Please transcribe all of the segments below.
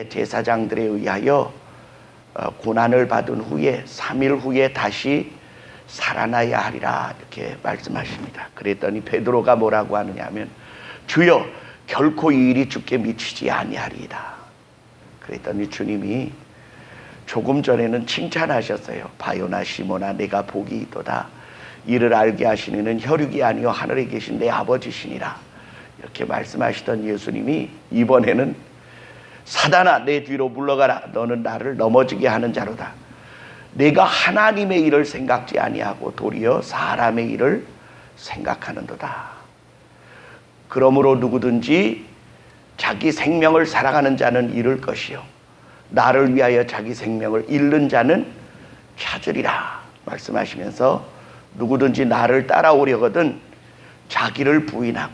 제사장들에 의하여 고난을 받은 후에 3일 후에 다시 살아나야 하리라 이렇게 말씀하십니다. 그랬더니 베드로가 뭐라고 하느냐 하면 주여 결코 이 일이 주께 미치지 아니하리이다. 그랬더니 주님이 조금 전에는 칭찬하셨어요. 바요나 시모나 내가 복이 있도다. 이를 알게 하시는 이는 혈육이 아니요 하늘에 계신 내 아버지시니라. 이렇게 말씀하시던 예수님이 이번에는 사단아 내 뒤로 물러가라. 너는 나를 넘어지게 하는 자로다. 내가 하나님의 일을 생각지 아니하고 도리어 사람의 일을 생각하는도다. 그러므로 누구든지 자기 생명을 사랑하는 자는 잃을 것이요 나를 위하여 자기 생명을 잃는 자는 찾으리라 말씀하시면서 누구든지 나를 따라오려거든 자기를 부인하고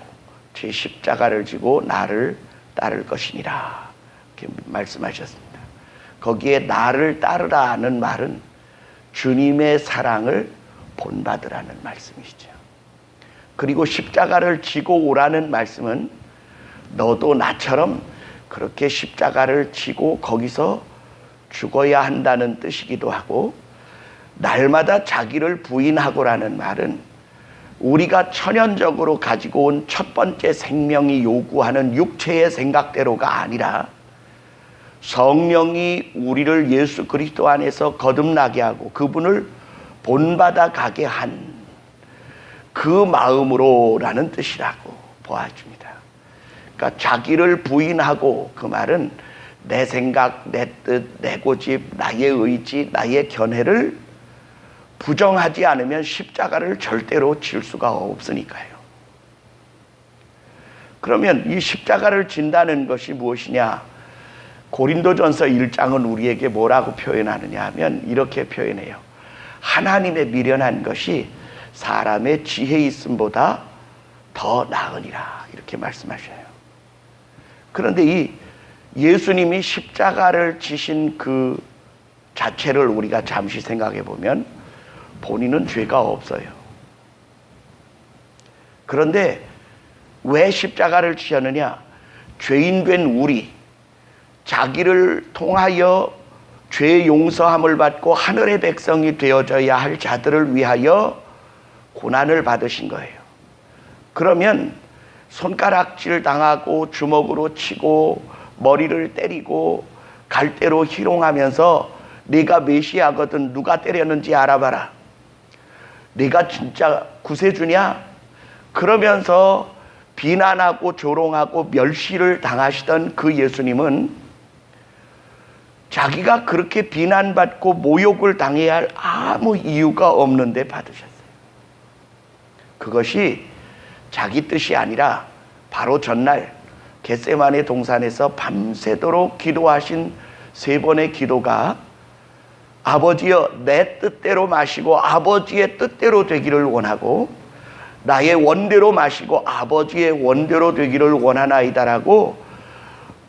제 십자가를 지고 나를 따를 것이니라 이렇게 말씀하셨습니다. 거기에 나를 따르라는 말은 주님의 사랑을 본받으라는 말씀이시죠. 그리고 십자가를 지고 오라는 말씀은 너도 나처럼 그렇게 십자가를 지고 거기서 죽어야 한다는 뜻이기도 하고, 날마다 자기를 부인하고라는 말은 우리가 천연적으로 가지고 온 첫 번째 생명이 요구하는 육체의 생각대로가 아니라 성령이 우리를 예수 그리스도 안에서 거듭나게 하고 그분을 본받아 가게 한 그 마음으로라는 뜻이라고 보아집니다. 그러니까 자기를 부인하고, 그 말은 내 생각, 내 뜻, 내 고집, 나의 의지, 나의 견해를 부정하지 않으면 십자가를 절대로 질 수가 없으니까요. 그러면 이 십자가를 진다는 것이 무엇이냐? 고린도전서 1장은 우리에게 뭐라고 표현하느냐 하면 이렇게 표현해요. 하나님의 미련한 것이 사람의 지혜 있음보다 더 나으니라 이렇게 말씀하셔요. 그런데 이 예수님이 십자가를 지신 그 자체를 우리가 잠시 생각해 보면 본인은 죄가 없어요. 그런데 왜 십자가를 지셨느냐? 죄인 된 우리, 자기를 통하여 죄 용서함을 받고 하늘의 백성이 되어져야 할 자들을 위하여 고난을 받으신 거예요. 그러면 손가락질 당하고 주먹으로 치고 머리를 때리고 갈대로 희롱하면서 네가 메시아거든 누가 때렸는지 알아봐라. 네가 진짜 구세주냐? 그러면서 비난하고 조롱하고 멸시를 당하시던 그 예수님은 자기가 그렇게 비난받고 모욕을 당해야 할 아무 이유가 없는데 받으셨어요. 그것이 자기 뜻이 아니라 바로 전날 겟세마네 동산에서 밤새도록 기도하신 3번의 기도가 아버지여 내 뜻대로 마시고 아버지의 뜻대로 되기를 원하고 나의 원대로 마시고 아버지의 원대로 되기를 원하나이다라고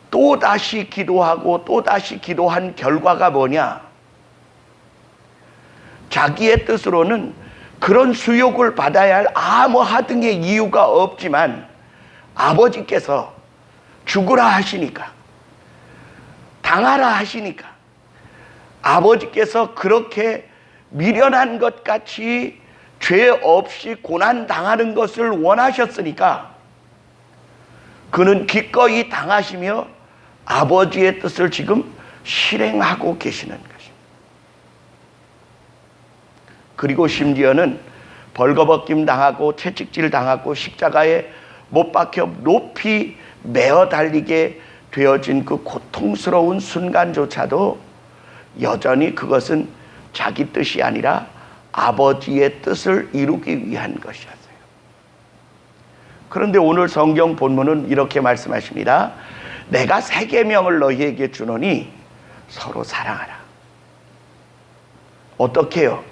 또다시 기도하고 또다시 기도한 결과가 뭐냐? 자기의 뜻으로는 그런 수욕을 받아야 할 아무 하등의 이유가 없지만 아버지께서 죽으라 하시니까, 당하라 하시니까, 아버지께서 그렇게 미련한 것 같이 죄 없이 고난 당하는 것을 원하셨으니까 그는 기꺼이 당하시며 아버지의 뜻을 지금 실행하고 계시는 것입니다. 그리고 심지어는 벌거벗김 당하고 채찍질 당하고 십자가에 못 박혀 높이 메어 달리게 되어진 그 고통스러운 순간조차도 여전히 그것은 자기 뜻이 아니라 아버지의 뜻을 이루기 위한 것이었어요. 그런데 오늘 성경 본문은 이렇게 말씀하십니다. 내가 새 계명을 너희에게 주노니 서로 사랑하라. 어떻게 해요?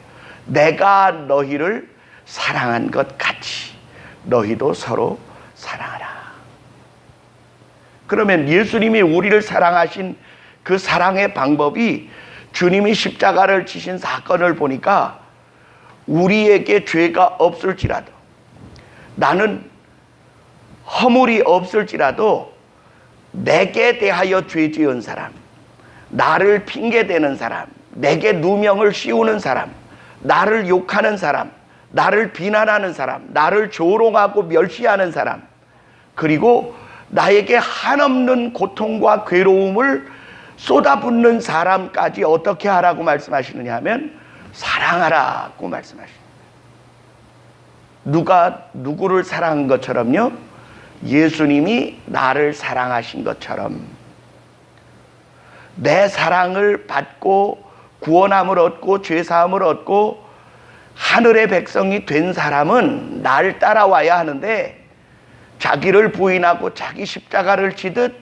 내가 너희를 사랑한 것 같이 너희도 서로 사랑하라. 그러면 예수님이 우리를 사랑하신 그 사랑의 방법이 주님이 십자가를 지신 사건을 보니까 우리에게 죄가 없을지라도, 나는 허물이 없을지라도 내게 대하여 죄 지은 사람, 나를 핑계대는 사람, 내게 누명을 씌우는 사람, 나를 욕하는 사람, 나를 비난하는 사람, 나를 조롱하고 멸시하는 사람, 그리고 나에게 한없는 고통과 괴로움을 쏟아붓는 사람까지 어떻게 하라고 말씀하시느냐 하면 사랑하라고 말씀하십니다. 누가 누구를 사랑한 것처럼요? 예수님이 나를 사랑하신 것처럼. 내 사랑을 받고 구원함을 얻고 죄사함을 얻고 하늘의 백성이 된 사람은 날 따라와야 하는데, 자기를 부인하고 자기 십자가를 지듯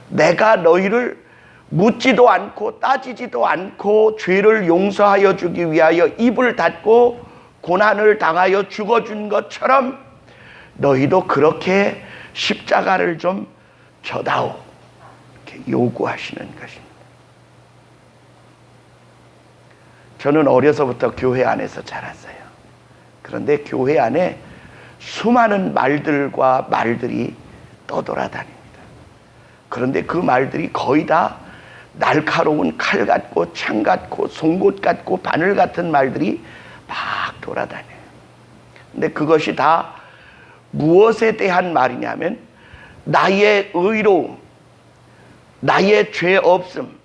내가 너희를 묻지도 않고 따지지도 않고 죄를 용서하여 주기 위하여 입을 닫고 고난을 당하여 죽어준 것처럼 너희도 그렇게 십자가를 좀 져다오, 이렇게 요구하시는 것입니다. 저는 어려서부터 교회 안에서 자랐어요. 그런데 교회 안에 수많은 말들과 말들이 떠돌아다닙니다. 그런데 그 말들이 거의 다 날카로운 칼 같고 창 같고 송곳 같고 바늘 같은 말들이 막 돌아다녀요. 근데 그것이 다 무엇에 대한 말이냐면 나의 의로움, 나의 죄 없음,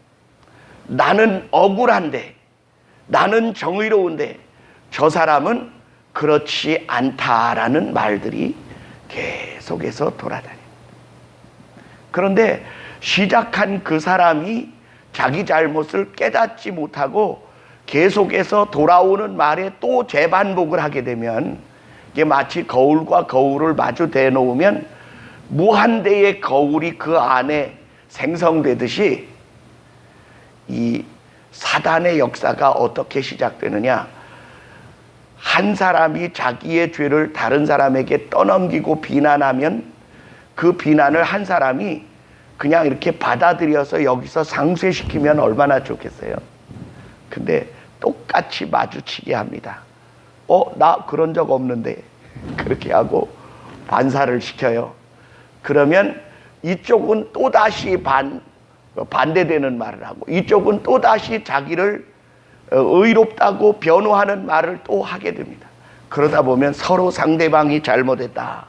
나는 억울한데, 나는 정의로운데 저 사람은 그렇지 않다라는 말들이 계속해서 돌아다닙니다. 그런데 시작한 그 사람이 자기 잘못을 깨닫지 못하고 계속해서 돌아오는 말에 또 재반복을 하게 되면, 이게 마치 거울과 거울을 마주 대놓으면 무한대의 거울이 그 안에 생성되듯이 이 사단의 역사가 어떻게 시작되느냐, 한 사람이 자기의 죄를 다른 사람에게 떠넘기고 비난하면 그 비난을 한 사람이 그냥 이렇게 받아들여서 여기서 상쇄시키면 얼마나 좋겠어요. 근데 똑같이 마주치게 합니다. 나 그런 적 없는데, 그렇게 하고 반사를 시켜요. 그러면 이쪽은 또다시 반대되는 말을 하고, 이쪽은 또다시 자기를 의롭다고 변호하는 말을 또 하게 됩니다. 그러다 보면 서로 상대방이 잘못했다.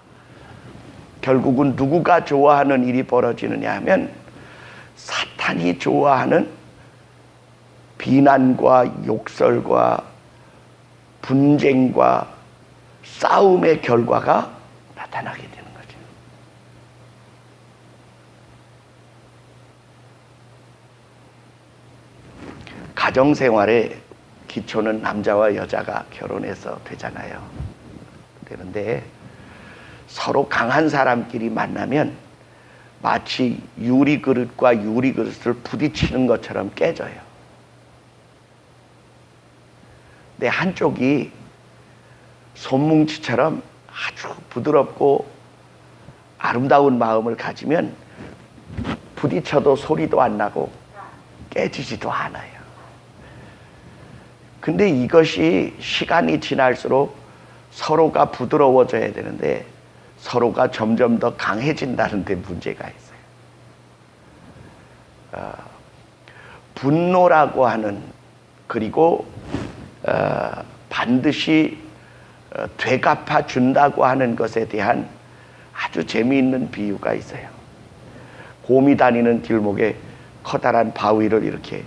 결국은 누구가 좋아하는 일이 벌어지느냐 하면 사탄이 좋아하는 비난과 욕설과 분쟁과 싸움의 결과가 나타나게 되는 거죠. 가정생활의 기초는 남자와 여자가 결혼해서 되잖아요. 되는데 서로 강한 사람끼리 만나면 마치 유리그릇과 유리그릇을 부딪히는 것처럼 깨져요. 근데 한쪽이 손뭉치처럼 아주 부드럽고 아름다운 마음을 가지면 부딪혀도 소리도 안 나고 깨지지도 않아요. 근데 이것이 시간이 지날수록 서로가 부드러워져야 되는데 서로가 점점 더 강해진다는 데 문제가 있어요. 분노라고 하는, 그리고 반드시 되갚아 준다고 하는 것에 대한 아주 재미있는 비유가 있어요. 곰이 다니는 길목에 커다란 바위를 이렇게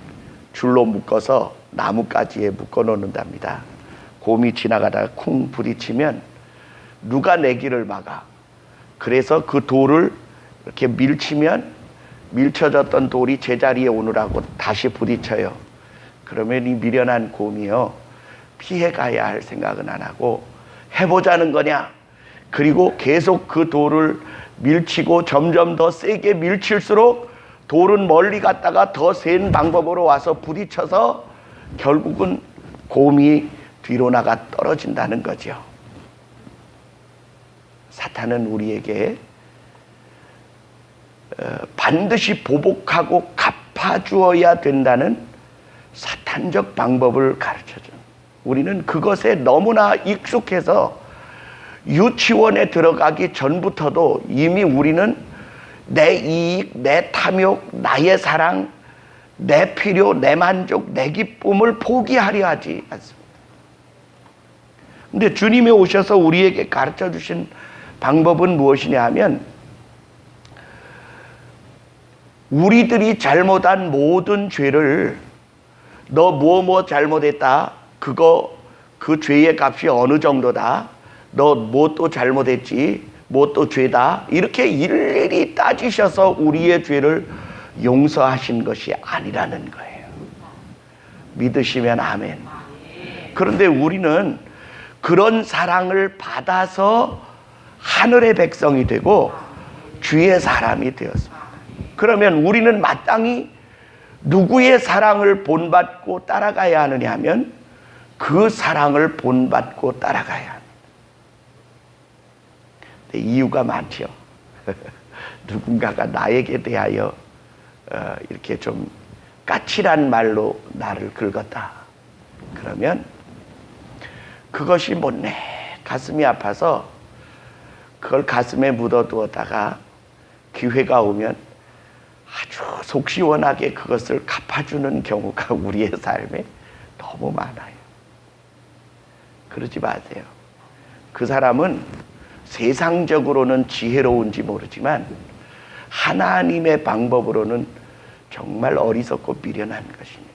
줄로 묶어서 나뭇가지에 묶어 놓는답니다. 곰이 지나가다가 쿵 부딪히면 누가 내 길을 막아. 그래서 그 돌을 이렇게 밀치면 밀쳐졌던 돌이 제자리에 오느라고 다시 부딪혀요. 그러면 이 미련한 곰이요, 피해가야 할 생각은 안 하고 해보자는 거냐. 그리고 계속 그 돌을 밀치고 점점 더 세게 밀칠수록 돌은 멀리 갔다가 더 센 방법으로 와서 부딪혀서 결국은 곰이 뒤로 나가 떨어진다는 거죠. 사탄은 우리에게 반드시 보복하고 갚아주어야 된다는 사탄적 방법을 가르쳐줘. 우리는 그것에 너무나 익숙해서 유치원에 들어가기 전부터도 이미 우리는 내 이익, 내 탐욕, 나의 사랑, 내 필요, 내 만족, 내 기쁨을 포기하려 하지 않습니다. 근데 주님이 오셔서 우리에게 가르쳐 주신 방법은 무엇이냐 하면, 우리들이 잘못한 모든 죄를, 너 뭐 잘못했다, 그 죄의 값이 어느 정도다, 너 뭐 또 잘못했지, 뭐 또 죄다, 이렇게 일일이 따지셔서 우리의 죄를 용서하신 것이 아니라는 거예요. 믿으시면 아멘. 그런데 우리는 그런 사랑을 받아서 하늘의 백성이 되고 주의 사람이 되었습니다. 그러면 우리는 마땅히 누구의 사랑을 본받고 따라가야 하느냐 하면, 그 사랑을 본받고 따라가야 합니다. 이유가 많죠. 누군가가 나에게 대하여 이렇게 좀 까칠한 말로 나를 긁었다. 그러면 그것이 못내 가슴이 아파서 그걸 가슴에 묻어두었다가 기회가 오면 아주 속 시원하게 그것을 갚아주는 경우가 우리의 삶에 너무 많아요. 그러지 마세요. 그 사람은 세상적으로는 지혜로운지 모르지만 하나님의 방법으로는 정말 어리석고 미련한 것입니다.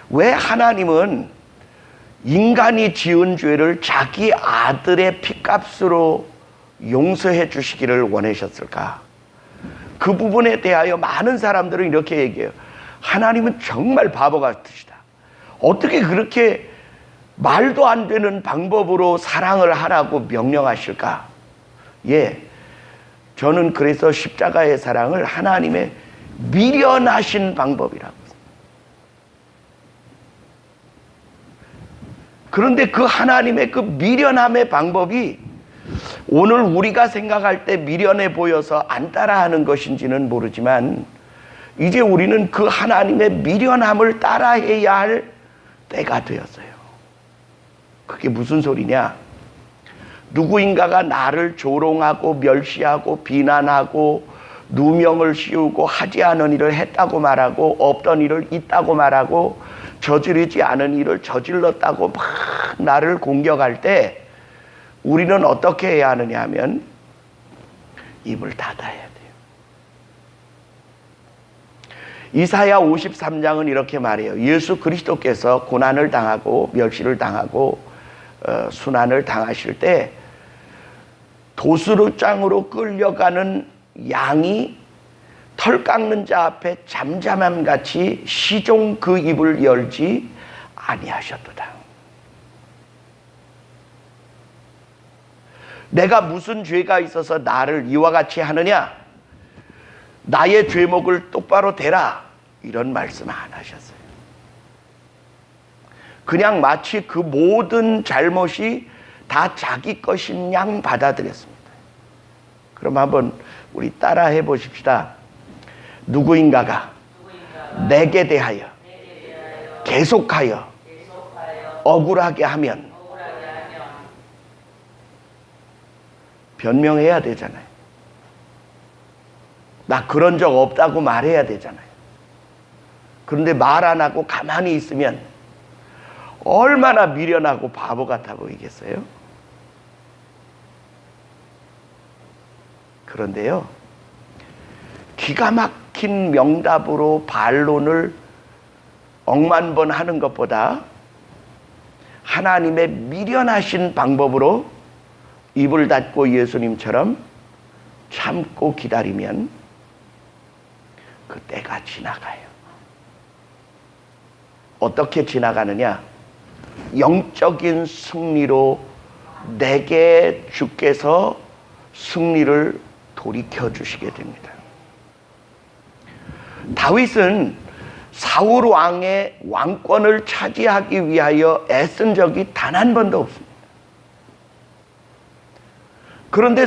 왜 하나님은 인간이 지은 죄를 자기 아들의 피값으로 용서해 주시기를 원하셨을까? 그 부분에 대하여 많은 사람들은 이렇게 얘기해요. 하나님은 정말 바보 같으시다. 어떻게 그렇게 말도 안 되는 방법으로 사랑을 하라고 명령하실까? 예, 저는 그래서 십자가의 사랑을 하나님의 미련하신 방법이라고. 그런데 그 하나님의 그 미련함의 방법이 오늘 우리가 생각할 때 미련해 보여서 안 따라하는 것인지는 모르지만, 이제 우리는 그 하나님의 미련함을 따라해야 할 때가 되었어요. 그게 무슨 소리냐? 누구인가가 나를 조롱하고 멸시하고 비난하고 누명을 씌우고 하지 않은 일을 했다고 말하고 없던 일을 있다고 말하고 저지르지 않은 일을 저질렀다고 막 나를 공격할 때 우리는 어떻게 해야 하느냐 하면 입을 닫아야 돼요. 이사야 53장은 이렇게 말해요. 예수 그리스도께서 고난을 당하고 멸시를 당하고 순환을 당하실 때 도수로장으로 끌려가는 양이 털 깎는 자 앞에 잠잠함같이 시종 그 입을 열지 아니하셨도다. 내가 무슨 죄가 있어서 나를 이와 같이 하느냐? 나의 죄목을 똑바로 대라. 이런 말씀 안 하셨어요. 그냥 마치 그 모든 잘못이 다 자기 것인 양 받아들였습니다. 그럼 한번 우리 따라 해보십시다. 누구인가가 내게 대하여 계속하여 억울하게 하면 변명해야 되잖아요. 나 그런 적 없다고 말해야 되잖아요. 그런데 말 안 하고 가만히 있으면 얼마나 미련하고 바보 같아 보이겠어요? 그런데요, 기가 막힌 명답으로 반론을 억만 번 하는 것보다 하나님의 미련하신 방법으로 입을 닫고 예수님처럼 참고 기다리면 그 때가 지나가요. 어떻게 지나가느냐? 영적인 승리로 내게 주께서 승리를 돌이켜 주시게 됩니다. 다윗은 사울 왕의 왕권을 차지하기 위하여 애쓴 적이 단 한 번도 없습니다. 그런데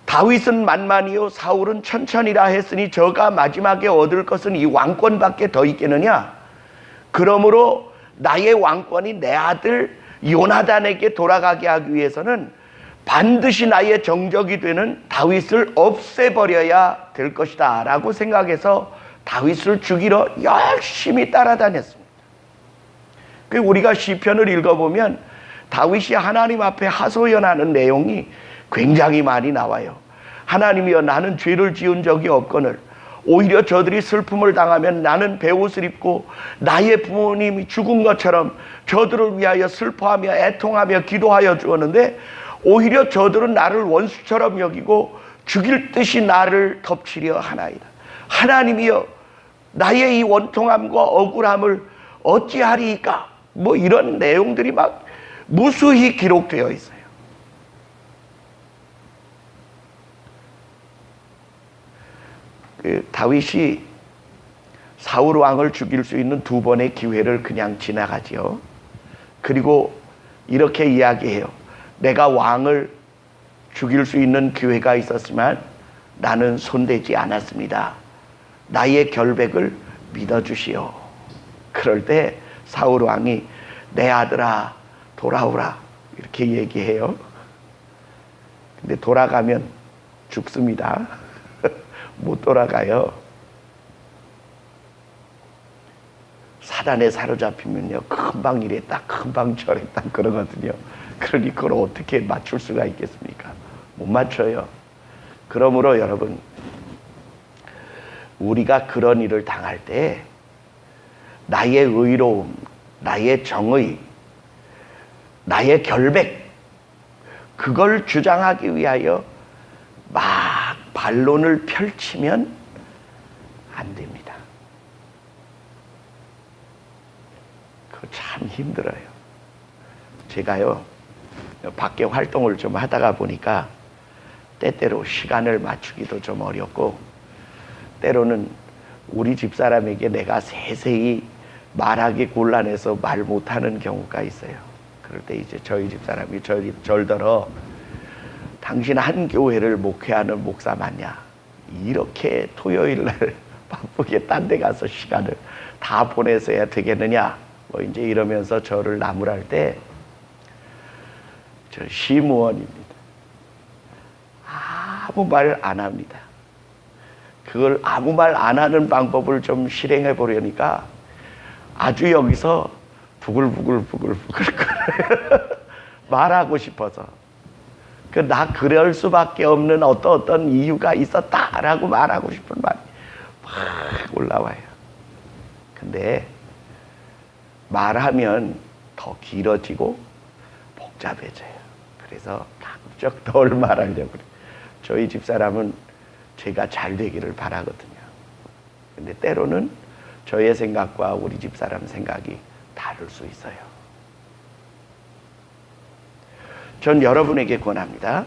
다윗은 만만이요 사울은 천천히라 했으니 저가 마지막에 얻을 것은 이 왕권밖에 더 있겠느냐? 그러므로 나의 왕권이 내 아들 요나단에게 돌아가게 하기 위해서는 반드시 나의 정적이 되는 다윗을 없애버려야 될 것이다 라고 생각해서 다윗을 죽이러 열심히 따라다녔습니다. 우리가 시편을 읽어보면 다윗이 하나님 앞에 하소연하는 내용이 굉장히 많이 나와요. 하나님이여, 나는 죄를 지은 적이 없거늘 오히려 저들이 슬픔을 당하면 나는 베옷을 입고 나의 부모님이 죽은 것처럼 저들을 위하여 슬퍼하며 애통하며 기도하여 주었는데 오히려 저들은 나를 원수처럼 여기고 죽일 듯이 나를 덮치려 하나이다. 하나님이여, 나의 이 원통함과 억울함을 어찌하리이까? 뭐 이런 내용들이 막 무수히 기록되어 있어요. 다윗이 사울 왕을 죽일 수 있는 두 번의 기회를 그냥 지나가지요. 그리고 이렇게 이야기해요. 내가 왕을 죽일 수 있는 기회가 있었지만 나는 손대지 않았습니다. 나의 결백을 믿어주시오. 그럴 때 사울 왕이 내 아들아 돌아오라 이렇게 얘기해요. 근데 돌아가면 죽습니다. 못 돌아가요. 사단에 사로잡히면요 금방 이랬다 금방 저랬다 그러거든요. 그러니 그걸 어떻게 맞출 수가 있겠습니까? 못 맞춰요. 그러므로 여러분, 우리가 그런 일을 당할 때 나의 의로움, 나의 정의, 나의 결백, 그걸 주장하기 위하여 막 반론을 펼치면 안 됩니다. 그거 참 힘들어요. 제가요 밖에 활동을 좀 하다가 보니까 때때로 시간을 맞추기도 좀 어렵고, 때로는 우리 집사람에게 내가 세세히 말하기 곤란해서 말 못하는 경우가 있어요. 그럴 때 이제 저희 집사람이 절더러 당신 한 교회를 목회하는 목사 맞냐? 이렇게 토요일날 바쁘게 딴 데 가서 시간을 다 보내서야 되겠느냐? 뭐 이제 이러면서 저를 나무랄 때, 저 시무원입니다. 아무 말 안 합니다. 그걸 아무 말 안 하는 방법을 좀 실행해 보려니까 아주 여기서 부글부글 말하고 싶어서, 나 그럴 수밖에 없는 어떤 이유가 있었다라고 말하고 싶은 말이 막 올라와요. 근데 말하면 더 길어지고 복잡해져요. 그래서 가급적 덜 말하려고 그래요. 저희 집사람은 제가 잘 되기를 바라거든요. 근데 때로는 저의 생각과 우리 집사람 생각이 다를 수 있어요. 전 여러분에게 권합니다.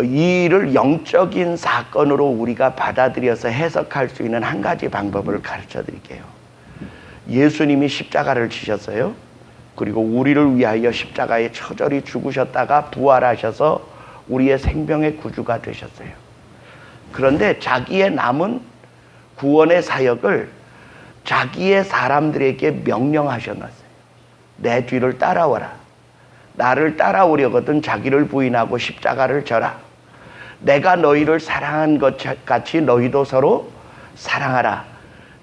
이 일을 영적인 사건으로 우리가 받아들여서 해석할 수 있는 한 가지 방법을 가르쳐 드릴게요. 예수님이 십자가를 지셨어요. 그리고 우리를 위하여 십자가에 처절히 죽으셨다가 부활하셔서 우리의 생명의 구주가 되셨어요. 그런데 자기의 남은 구원의 사역을 자기의 사람들에게 명령하셨어요. 내 뒤를 따라와라. 나를 따라오려거든 자기를 부인하고 십자가를 져라. 내가 너희를 사랑한 것 같이 너희도 서로 사랑하라.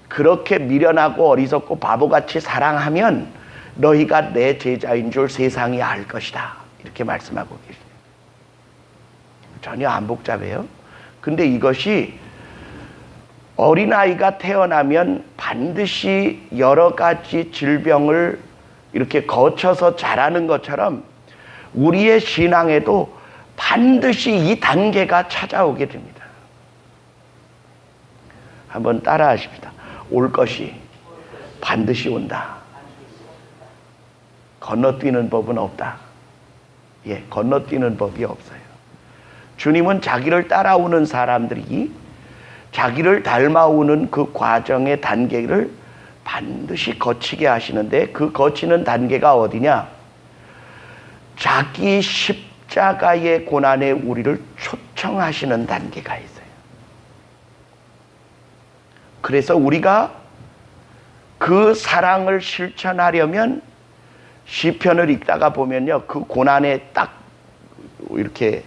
그렇게 미련하고 어리석고 바보같이 사랑하면 너희가 내 제자인 줄 세상이 알 것이다. 이렇게 말씀하고 계십니다. 전혀 안 복잡해요. 근데 이것이 어린아이가 태어나면 반드시 여러 가지 질병을 이렇게 거쳐서 자라는 것처럼 우리의 신앙에도 반드시 이 단계가 찾아오게 됩니다. 한번 따라 하십시다. 올 것이 반드시 온다. 건너뛰는 법은 없다. 건너뛰는 법이 없어요. 주님은 자기를 따라오는 사람들이 자기를 닮아오는 그 과정의 단계를 반드시 거치게 하시는데, 그 거치는 단계가 어디냐? 자기 십자가의 고난에 우리를 초청하시는 단계가 있어요. 그래서 우리가 그 사랑을 실천하려면 시편을 읽다가 보면요, 그 고난에 딱 이렇게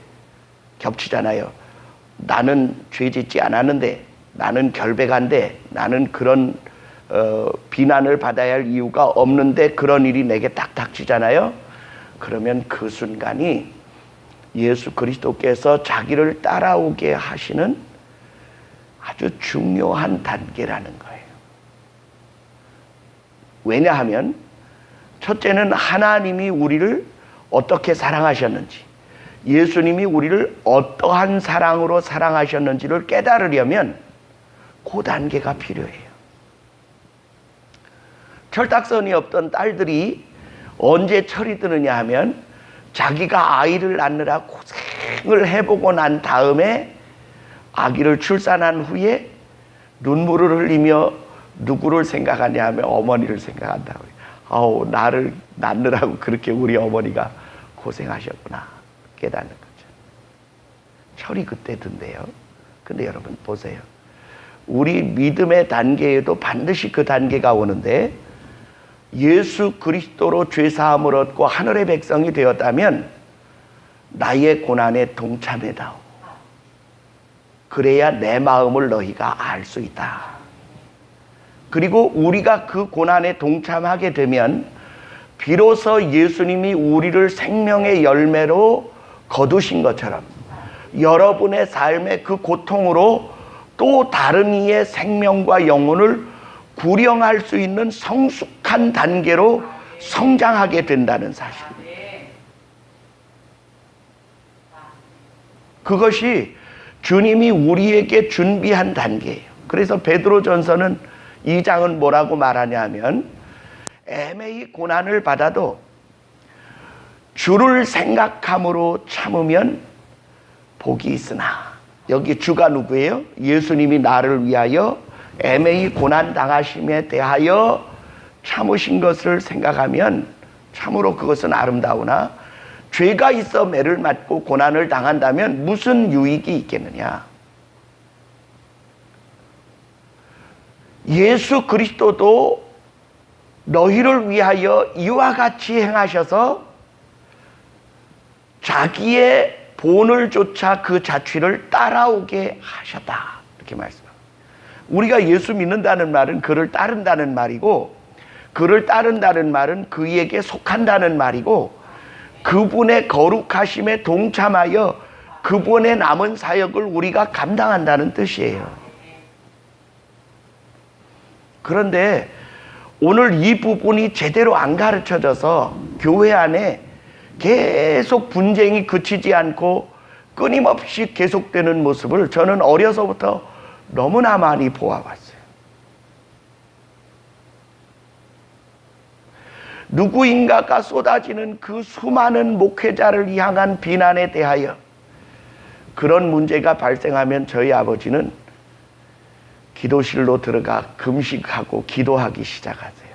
겹치잖아요. 나는 죄짓지 않았는데, 나는 결백한데, 나는 그런 비난을 받아야 할 이유가 없는데 그런 일이 내게 딱 닥치잖아요. 그러면 그 순간이 예수 그리스도께서 자기를 따라오게 하시는 아주 중요한 단계라는 거예요. 왜냐하면 첫째는 하나님이 우리를 어떻게 사랑하셨는지, 예수님이 우리를 어떠한 사랑으로 사랑하셨는지를 깨달으려면 그 단계가 필요해요. 철딱선이 없던 딸들이 언제 철이 드느냐 하면 자기가 아이를 낳느라 고생을 해보고 난 다음에 아기를 출산한 후에 눈물을 흘리며 누구를 생각하냐 하면 어머니를 생각한다고. 아우, 나를 낳느라고 그렇게 우리 어머니가 고생하셨구나 깨닫는 거죠. 철이 그때 든대요. 근데 여러분 보세요. 우리 믿음의 단계에도 반드시 그 단계가 오는데, 예수 그리스도로 죄사함을 얻고 하늘의 백성이 되었다면 나의 고난에 동참해다오. 그래야 내 마음을 너희가 알 수 있다. 그리고 우리가 그 고난에 동참하게 되면 비로소 예수님이 우리를 생명의 열매로 거두신 것처럼 여러분의 삶의 그 고통으로 또 다른 이의 생명과 영혼을 구령할 수 있는 성숙한 단계로 성장하게 된다는 사실. 그것이 주님이 우리에게 준비한 단계예요. 그래서 베드로전서는 2장은 뭐라고 말하냐면, 애매히 고난을 받아도 주를 생각함으로 참으면 복이 있으나, 여기 주가 누구예요? 예수님이 나를 위하여 애매히 고난 당하심에 대하여 참으신 것을 생각하면 참으로 그것은 아름다우나, 죄가 있어 매를 맞고 고난을 당한다면 무슨 유익이 있겠느냐. 예수 그리스도도 너희를 위하여 이와 같이 행하셔서 자기의 본을 쫓아 그 자취를 따라오게 하셨다, 이렇게 말씀합니다. 우리가 예수 믿는다는 말은 그를 따른다는 말이고, 그를 따른다는 말은 그에게 속한다는 말이고, 그분의 거룩하심에 동참하여 그분의 남은 사역을 우리가 감당한다는 뜻이에요. 그런데 오늘 이 부분이 제대로 안 가르쳐져서 교회 안에 계속 분쟁이 그치지 않고 끊임없이 계속되는 모습을 저는 어려서부터 너무나 많이 보아왔어요. 누구인가가 쏟아지는 그 수많은 목회자를 향한 비난에 대하여 그런 문제가 발생하면 저희 아버지는 기도실로 들어가 금식하고 기도하기 시작하세요.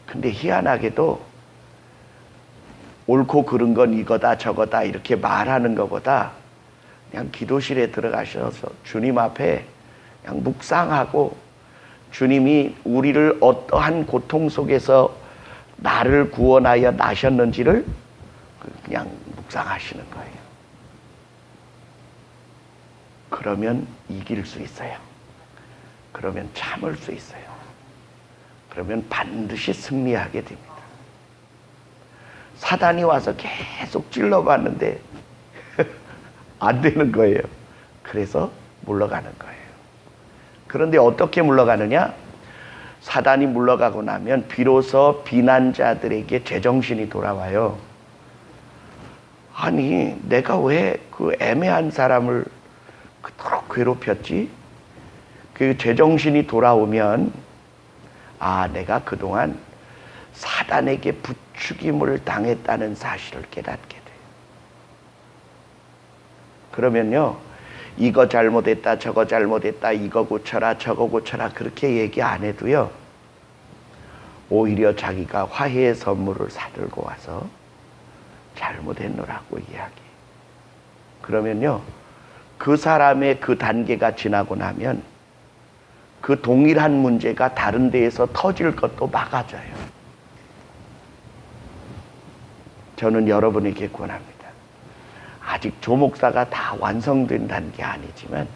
근데 희한하게도 옳고 그른 건 이거다 저거다 이렇게 말하는 것보다 그냥 기도실에 들어가셔서 주님 앞에 그냥 묵상하고, 주님이 우리를 어떠한 고통 속에서 나를 구원하여 나셨는지를 그냥 묵상하시는 거예요. 그러면 이길 수 있어요. 그러면 참을 수 있어요. 그러면 반드시 승리하게 됩니다. 사단이 와서 계속 찔러봤는데 안 되는 거예요. 그래서 물러가는 거예요. 그런데 어떻게 물러가느냐? 사단이 물러가고 나면 비로소 비난자들에게 제정신이 돌아와요. 아니, 내가 왜 그 애매한 사람을 그토록 괴롭혔지? 그 제정신이 돌아오면, 아, 내가 그동안 사단에게 부추김을 당했다는 사실을 깨닫게 돼요. 그러면요, 이거 잘못했다, 저거 잘못했다, 이거 고쳐라, 저거 고쳐라 그렇게 얘기 안 해도요, 오히려 자기가 화해의 선물을 사들고 와서 잘못했노라고 이야기. 그러면요, 그 사람의 그 단계가 지나고 나면 그 동일한 문제가 다른 데에서 터질 것도 막아줘요. 저는 여러분에게 권합니다. 아직 조목사가 다 완성된다는 게 아니지만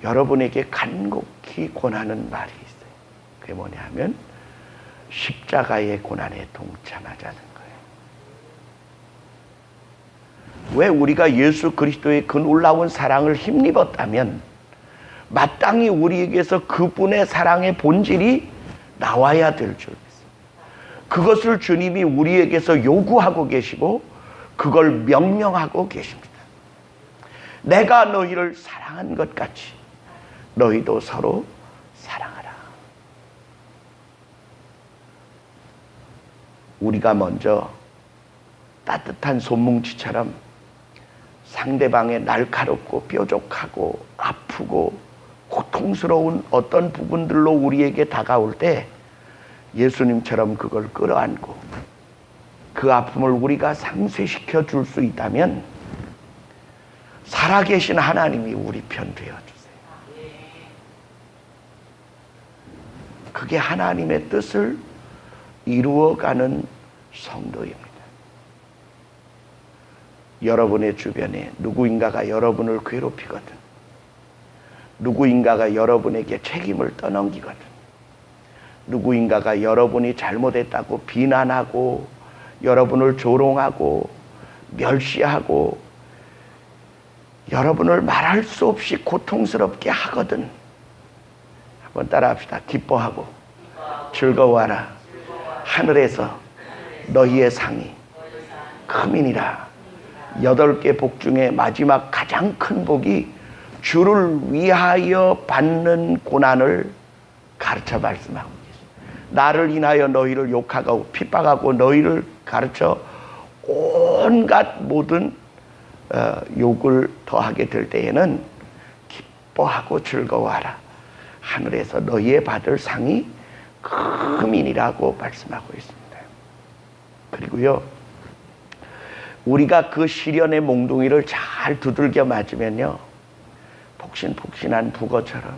여러분에게 간곡히 권하는 말이 있어요. 그게 뭐냐면 십자가의 고난에 동참하자는 거예요. 왜 우리가 예수 그리스도의 그 놀라운 사랑을 힘입었다면 마땅히 우리에게서 그분의 사랑의 본질이 나와야 될 줄 믿습니다. 그것을 주님이 우리에게서 요구하고 계시고 그걸 명령하고 계십니다. 내가 너희를 사랑한 것 같이 너희도 서로 사랑하라. 우리가 먼저 따뜻한 손뭉치처럼 상대방의 날카롭고 뾰족하고 아프고 고통스러운 어떤 부분들로 우리에게 다가올 때 예수님처럼 그걸 끌어안고 그 아픔을 우리가 상쇄시켜 줄 수 있다면 살아계신 하나님이 우리 편 되어주세요. 그게 하나님의 뜻을 이루어가는 성도입니다. 여러분의 주변에 누구인가가 여러분을 괴롭히거든, 누구인가가 여러분에게 책임을 떠넘기거든, 누구인가가 여러분이 잘못했다고 비난하고 여러분을 조롱하고 멸시하고 여러분을 말할 수 없이 고통스럽게 하거든. 한번 따라합시다. 기뻐하고 즐거워하라. 하늘에서 너희의 상이 크민이라. 8개 복 중에 마지막 가장 큰 복이 주를 위하여 받는 고난을 가르쳐 말씀하고 계십니다. 나를 인하여 너희를 욕하고 핍박하고 너희를 가르쳐 온갖 모든 욕을 더하게 될 때에는 기뻐하고 즐거워하라. 하늘에서 너희의 받을 상이 크민이라고 말씀하고 있습니다. 그리고요, 우리가 그 시련의 몽둥이를 잘 두들겨 맞으면요, 폭신폭신한 북어처럼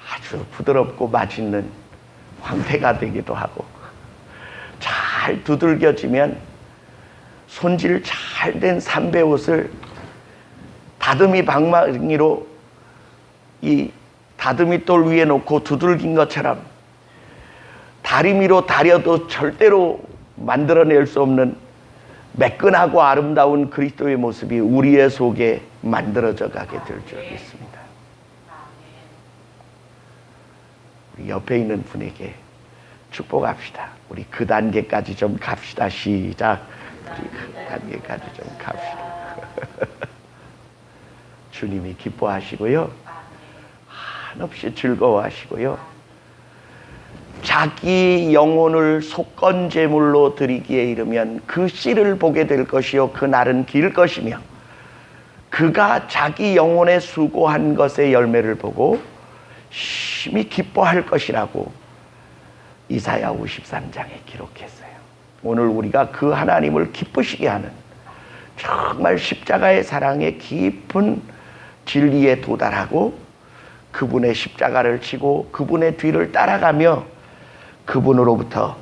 아주 부드럽고 맛있는 황태가 되기도 하고, 잘 두들겨지면 손질 잘 된 삼배옷을 다듬이 방망이로 이 다듬이 돌 위에 놓고 두들긴 것처럼 다리미로 다려도 절대로 만들어낼 수 없는 매끈하고 아름다운 그리스도의 모습이 우리의 속에 만들어져 가게 될 줄 믿습니다. 우리 옆에 있는 분에게 축복합시다. 우리 그 단계까지 좀 갑시다. 시작. 우리 그 단계까지 좀 갑시다. 주님이 기뻐하시고요, 한없이 즐거워하시고요, 자기 영혼을 속건제물로 드리기에 이르면 그 씨를 보게 될 것이요 그 날은 길 것이며 그가 자기 영혼에 수고한 것의 열매를 보고 심히 기뻐할 것이라고 이사야 53장에 기록했어요. 오늘 우리가 그 하나님을 기쁘시게 하는 정말 십자가의 사랑의 깊은 진리에 도달하고 그분의 십자가를 치고 그분의 뒤를 따라가며 그분으로부터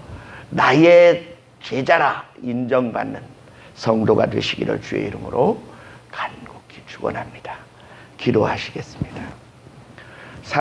나의 제자라 인정받는 성도가 되시기를 주의 이름으로 간곡히 축원합니다. 기도하시겠습니다.